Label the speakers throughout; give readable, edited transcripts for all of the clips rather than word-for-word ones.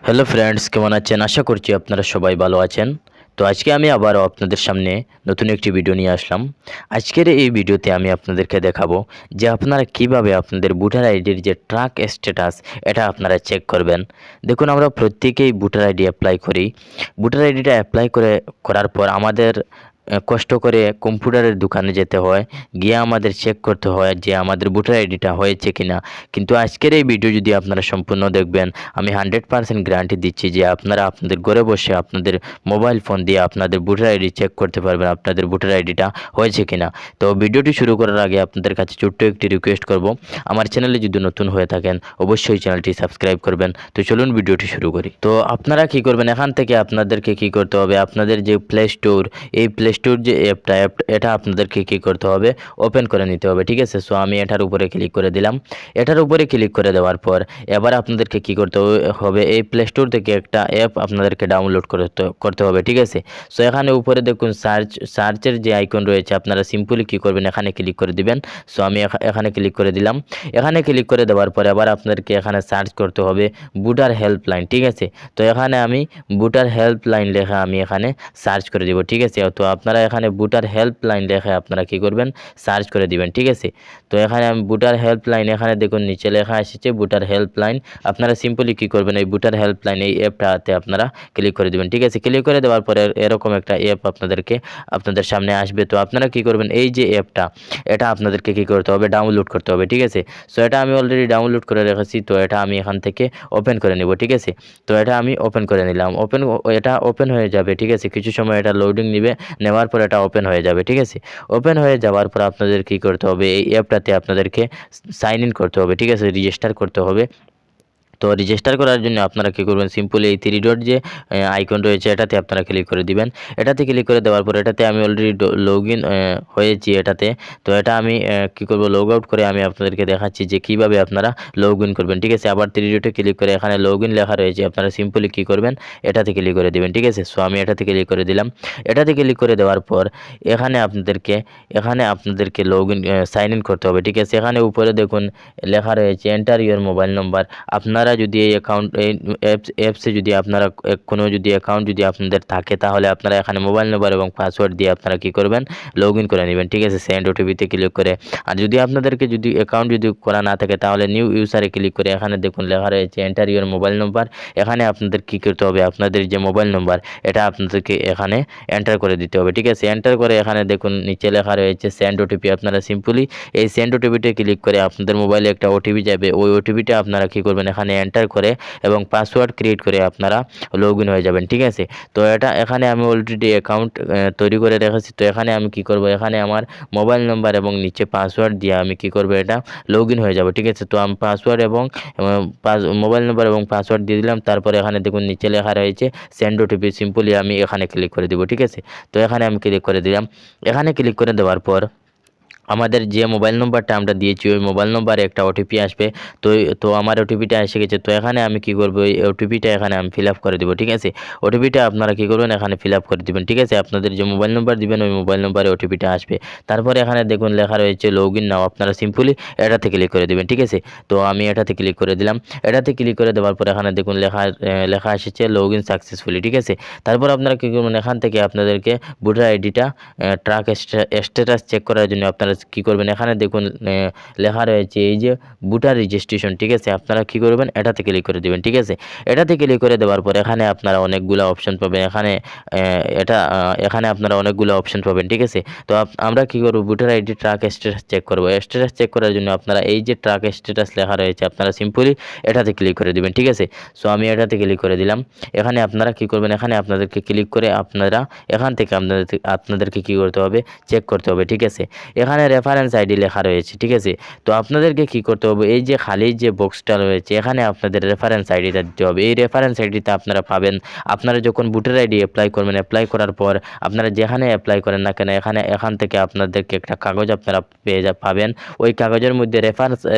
Speaker 1: Hello friends, কেমন আছেন? আশা করছি আপনারা সবাই ভালো আছেন। তো আজকে আমি আবারও আপনাদের সামনে নতুন একটি ভিডিও নিয়ে আসলাম। আজকের এই ভিডিওতে আমি আপনাদেরকে দেখাবো যে আপনারা কিভাবে আপনাদের ভোটার আইডির যে ট্র্যাক স্ট্যাটাস এটা আপনারা চেক করবেন। দেখুন, আমরা প্রত্যেকেই ভোটার আইডি অ্যাপ্লাই করি। ভোটার আইডিটা অ্যাপ্লাই করার পর আমাদের কষ্ট করে কম্পিউটারের দোকানে যেতে হয়, গিয়ে আমাদের চেক করতে হয় যে আমাদের ভোটার আইডিটা হয়েছে কিনা। কিন্তু আজকের এই ভিডিও যদি আপনারা সম্পূর্ণ দেখবেন, আমি 100% গ্যারান্টি দিচ্ছি যে আপনারা আপনাদের ঘরে বসে আপনাদের মোবাইল ফোন দিয়ে আপনাদের ভোটার আইডি চেক করতে পারবেন আপনাদের ভোটার আইডিটা হয়েছে কিনা। তো ভিডিওটি শুরু করার আগে আপনাদের কাছে ছোট্ট একটি রিকোয়েস্ট করব, আমার চ্যানেলে যদি নতুন হয়ে থাকেন অবশ্যই চ্যানেলটি সাবস্ক্রাইব করবেন। তো চলুন ভিডিওটি শুরু করি। তো আপনারা কি করবেন, এখান থেকে আপনাদেরকে কি করতে হবে, আপনাদের যে প্লে স্টোর, এই প্লে স্টোর যে অ্যাপটা এটা আপনাদেরকে কি করতে হবে, ওপেন করে নিতে হবে। ঠিক আছে, সো আমি এটার উপরে ক্লিক করে দিলাম। এটার উপরে ক্লিক করে দেওয়ার পর এবার আপনাদেরকে কি করতে হবে, এই প্লে স্টোর থেকে একটা অ্যাপ আপনাদেরকে ডাউনলোড করতে হবে। ঠিক আছে, সো এখানে উপরে দেখুন সার্চের যে আইকন রয়েছে, আপনারা সিম্পলি কি করবেন, এখানে ক্লিক করে দিবেন। সো আমি এখানে ক্লিক করে দিলাম। এখানে ক্লিক করে দেওয়ার পর এবার আপনাদেরকে এখানে সার্চ করতে হবে ভোটার হেল্পলাইন। ঠিক আছে, তো এখানে আমি ভোটার হেল্পলাইন লেখা আমি এখানে সার্চ করে দিব। ঠিক আছে, তো আপনারা এখানে ভোটার হেল্পলাইন লেখা আপনারা কি করবেন, সার্চ করে দিবেন। ঠিক আছে, তো এখানে আমি ভোটার হেল্পলাইন, এখানে দেখুন নিচে লেখা এসেছে ভোটার হেল্পলাইন। আপনারা সিম্পলি কি করবেন, এই ভোটার হেল্পলাইন এই অ্যাপটাতে আপনারা ক্লিক করে দিবেন। ঠিক আছে, ক্লিক করে দেওয়ার পরে এরকম একটা অ্যাপ আপনাদের সামনে আসবে। তো আপনারা কি করবেন, এই যে অ্যাপটা এটা আপনাদেরকে কি করতে হবে, ডাউনলোড করতে হবে। ঠিক আছে, সো এটা আমি অলরেডি ডাউনলোড করে রেখেছি, তো এটা আমি এখান থেকে ওপেন করে নিব। ঠিক আছে, তো এটা আমি ওপেন করে নিলাম। এটা ওপেন হয়ে যাবে। ঠিক আছে, কিছু সময় এটা লোডিং নেবে, নেওয়ার পর এটা ওপেন হয়ে যাবে। ঠিক আছে, ওপেন হয়ে যাওয়ার পর আপনাদের কি করতে হবে, এই অ্যাপটাতে আপনাদেরকে সাইন ইন করতে হবে। ঠিক আছে, রেজিস্টার করতে হবে। তো রেজিস্টার করার জন্য আপনারা কী করবেন, সিম্পলি এই 3 ডট যে আইকন রয়েছে এটাতে আপনারা ক্লিক করে দিবেন। এটাতে ক্লিক করে দেওয়ার পর এটাতে আমি অলরেডি লগ ইন হয়েছি এটাতে। তো এটা আমি কী করব, লগ আউট করে আমি আপনাদেরকে দেখাচ্ছি যে কীভাবে আপনারা লগ ইন করবেন। ঠিক আছে, আবার 3 ডটে ক্লিক করে এখানে লগ ইন লেখা রয়েছে, আপনারা সিম্পলি কী করবেন, এটাতে ক্লিক করে দেবেন। ঠিক আছে, সো আমি এটাতে ক্লিক করে দিলাম। এটাতে ক্লিক করে দেওয়ার পর এখানে আপনাদেরকে লগ ইন সাইন ইন করতে হবে। ঠিক আছে, এখানে উপরে দেখুন লেখা রয়েছে এন্টার ইউর মোবাইল নাম্বার। আপনারা যদি এই অ্যাকাউন্ট এই অ্যাপসে যদি আপনারা কোনো যদি অ্যাকাউন্ট যদি আপনাদের থাকে, তাহলে আপনারা এখানে মোবাইল নাম্বার এবং পাসওয়ার্ড দিয়ে আপনারা কী করবেন, লগ ইন করে নেবেন। ঠিক আছে, সেন্ড ওটিপিতে ক্লিক করে। আর যদি আপনাদেরকে যদি অ্যাকাউন্ট যদি করা না থাকে, তাহলে নিউ ইউজারে ক্লিক করে এখানে দেখুন লেখা রয়েছে এন্টার ইউর মোবাইল নাম্বার। এখানে আপনাদের কী করতে হবে, আপনাদের যে মোবাইল নাম্বার এটা আপনাদেরকে এখানে এন্টার করে দিতে হবে। ঠিক আছে, এন্টার করে এখানে দেখুন নিচে লেখা রয়েছে সেন্ড ওটিপি। আপনারা সিম্পলি এই সেন্ড ওটিপিতে ক্লিক করে আপনাদের মোবাইলে একটা ওটিপি যাবে, ওই ওটিপিটা আপনারা কী করবেন, এখানে এন্টার করে এবং পাসওয়ার্ড ক্রিয়েট করে আপনারা লগ ইন হয়ে যাবেন। ঠিক আছে, তো এখানে আমি অলরেডি অ্যাকাউন্ট তৈরি করে রেখেছি। তো এখানে আমি কি করব, এখানে আমার মোবাইল নাম্বার এবং নিচে পাসওয়ার্ড দিয়ে আমি কি করব, এটা লগ ইন হয়ে যাব। ঠিক আছে, তো আমি পাসওয়ার্ড এবং মোবাইল নাম্বার এবং পাসওয়ার্ড দিয়ে দিলাম। তারপরে এখানে দেখুন নিচে লেখা রয়েছে সেন্ড ওটিপি, সিম্পলি আমি এখানে ক্লিক করে দিব। ঠিক আছে, তো এখানে আমি ক্লিক করে দিলাম। এখানে ক্লিক করে দেওয়ার পর আমাদের যে মোবাইল নম্বরটা আমরা দিয়েছি ওই মোবাইল নম্বরে একটা ওটিপি আসবে। তো আমার ওটিপিটা এসে গেছে। তো এখানে আমি কি করব, এই ওটিপিটা এখানে আমি ফিল আপ করে দেবো। ঠিক আছে, ওটিপিটা আপনারা কি করবেন, এখানে ফিল আপ করে দেবেন। ঠিক আছে, আপনাদের যে মোবাইল নম্বর দিবেন ওই মোবাইল নম্বরে ওটিপিটা আসবে। তারপরে এখানে দেখুন লেখা রয়েছে লগ ইন নাও, আপনারা সিম্পলি এটাতে ক্লিক করে দেবেন। ঠিক আছে, তো আমি এটাতে ক্লিক করে দিলাম। এটাতে ক্লিক করে দেওয়ার পর এখানে দেখুন লেখা এসেছে লগ ইন সাকসেসফুলি। ঠিক আছে, তারপর আপনারা কী করবেন, এখান থেকে আপনাদেরকে ভোটার আইডিটা ট্র্যাক স্ট্যাটাস চেক করার জন্য আপনারা কি করবেন, এখানে দেখুন লেখা রয়েছে এই যে ভোটার রেজিস্ট্রেশন। ঠিক আছে, আপনারা কি করবেন, এটাতে ক্লিক করে দেবেন। ঠিক আছে, এটাতে ক্লিক করে দেওয়ার পর এখানে আপনারা অনেকগুলো অপশন পাবেন। এখানে আপনারা অনেকগুলো অপশন পাবেন। ঠিক আছে, তো আমরা কি করব, voter ID track status check করব। স্ট্যাটাস চেক করার জন্য আপনারা এই যে ট্র্যাক স্ট্যাটাস লেখা রয়েছে আপনারা সিম্পলি এটাতে ক্লিক করে দেবেন। ঠিক আছে, সো আমি এটাতে ক্লিক করে দিলাম। এখানে আপনারা কি করবেন, এখানে আপনাদেরকে ক্লিক করে আপনারা এখান থেকে আপনাদেরকে কি করতে হবে, চেক করতে হবে। ঠিক আছে, এখানে রেফারেন্স আইডি লেখা রয়েছে। ঠিক আছে, তো আপনাদেরকে কি করতে হবে, এই যে খালি যে বক্সটা রয়েছে এখানে আপনাদের রেফারেন্স আইডিটা দিতে হবে। এই রেফারেন্স আইডিটা আপনারা পাবেন আপনারা যখন ভোটার আইডি অ্যাপ্লাই করবেন। অ্যাপ্লাই করার পর আপনারা যেখানে অ্যাপ্লাই করেন না কেন, এখান থেকে আপনাদেরকে একটা কাগজ আপনারা পাবেন। ওই কাগজের মধ্যে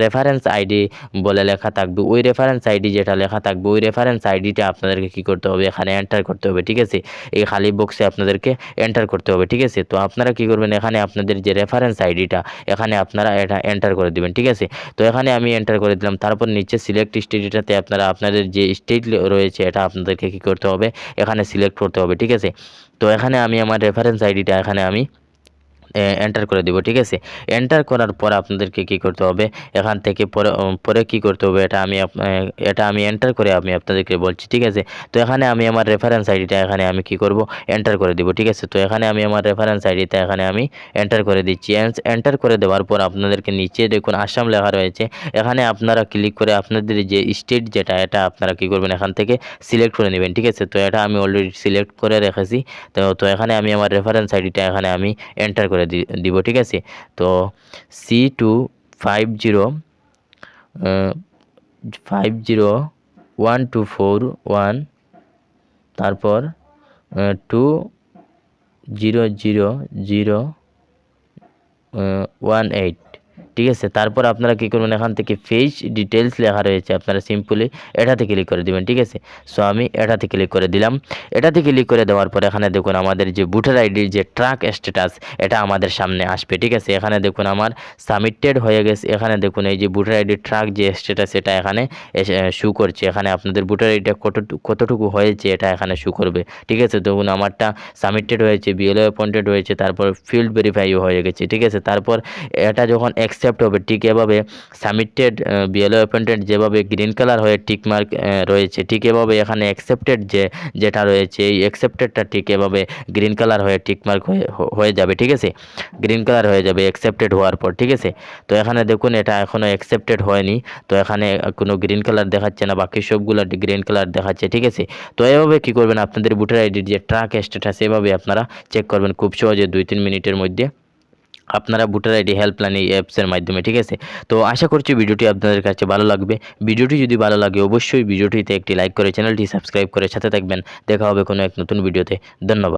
Speaker 1: রেফারেন্স আইডি বলে লেখা থাকবে। ওই রেফারেন্স আইডি যেটা লেখা থাকবে ওই রেফারেন্স আইডিটা আপনাদেরকে কি করতে হবে, এখানে এন্টার করতে হবে। ঠিক আছে, এই খালি বক্সে আপনাদেরকে এন্টার করতে হবে। ঠিক আছে, তো আপনারা কি করবেন, এখানে আপনাদের যে রেফারেন্স আইডি আইডিটা এখানে আপনারা এটা এন্টার করে দিবেন, ঠিক আছে। তো এখানে আমি এন্টার করে দিলাম। তারপর নিচে সিলেক্ট স্টেটটাতে আপনারা আপনাদের যে স্টেট রয়েছে এটা আপনাদেরকে কী করতে হবে, এখানে সিলেক্ট করতে হবে, ঠিক আছে। তো এখানে আমি আমার রেফারেন্স আইডিটা এখানে আমি এন্টার করে দেব, ঠিক আছে। এন্টার করার পর আপনাদেরকে কি করতে হবে, এখান থেকে পরে কি করতে হবে এটা আমি এন্টার করে আমি আপনাদেরকে বলছি, ঠিক আছে। তো এখানে আমি আমার রেফারেন্স আইডিটা এখানে আমি কি করব, এন্টার করে দেব, ঠিক আছে। তো এখানে আমি আমার রেফারেন্স আইডিটা এখানে আমি এন্টার করে দিচ্ছি। এন্টার করে দেওয়ার পর আপনাদেরকে নিচে দেখুন আসাম লেখা রয়েছে, এখানে আপনারা ক্লিক করে আপনাদের যে স্টেট যেটা এটা আপনারা কি করবেন, এখান থেকে সিলেক্ট করে নেবেন, ঠিক আছে। তো এটা আমি অলরেডি সিলেক্ট করে রেখেছি। তো এখানে আমি আমার রেফারেন্স আইডিটা এখানে আমি এন্টার করে দিব, ঠিক আছে। তো C250124 তারপর 200018, ঠিক আছে। তারপর আপনারা কী করবেন, এখান থেকে পেজ ডিটেলস লেখা রয়েছে, আপনারা সিম্পলি এটাতে ক্লিক করে দেবেন, ঠিক আছে। সো আমি এটাতে ক্লিক করে দিলাম। এটাতে ক্লিক করে দেওয়ার পর এখানে দেখুন আমাদের যে ভোটার আইডির যে ট্র্যাক স্ট্যাটাস এটা আমাদের সামনে আসবে, ঠিক আছে। এখানে দেখুন আমার সাবমিটেড হয়ে গেছে। এখানে দেখুন এই যে ভোটার আইডির ট্র্যাক যে স্ট্যাটাস এটা এখানে শু করছে, এখানে আপনাদের ভোটার আইডিটা কতটুকু হয়েছে এটা এখানে শু করবে, ঠিক আছে। দেখুন আমারটা সাবমিটেড হয়েছে, বিএলও অ্যাপয়েন্টেড হয়েছে, তারপর ফিল্ড ভেরিফাইও হয়ে গেছে, ঠিক আছে। তারপর এটা যখন অ্যাকসেপ্ট হবে, ঠিক এভাবে সাবমিটেড বিএলও অ্যাপয়েন্টেড যেভাবে গ্রিন কালার হয়ে টিক মার্ক রয়েছে, ঠিক এভাবে এখানে অ্যাকসেপ্টেড যেটা রয়েছে এই অ্যাকসেপ্টেডটা ঠিক এভাবে গ্রিন কালার হয়ে টিক মার্ক হয়ে যাবে, ঠিক আছে। গ্রিন কালার হয়ে যাবে অ্যাকসেপ্টেড হওয়ার পর, ঠিক আছে। তো এখানে দেখুন এটা এখনও অ্যাকসেপ্টেড হয়নি, তো এখানে কোনো গ্রিন কালার দেখাচ্ছে না, বাকি সবগুলো গ্রিন কালার দেখাচ্ছে, ঠিক আছে। তো এভাবে কী করবেন, আপনাদের ভোটার আইডির যে ট্র্যাক স্ট্যাটাস এভাবে আপনারা চেক করবেন খুব সহজে 2-3 মিনিটের মধ্যে আপনারা ভোটার আইডি হেল্পলাইন এই অ্যাপসের মাধ্যমে, ঠিক আছে। তো আশা করছি ভিডিওটি আপনাদের কাছে ভালো লাগবে। ভিডিওটি যদি ভালো লাগে অবশ্যই ভিডিওটিতে একটি লাইক করে চ্যানেলটি সাবস্ক্রাইব করে সাথে থাকবেন। দেখা হবে কোনো এক নতুন ভিডিওতে। ধন্যবাদ।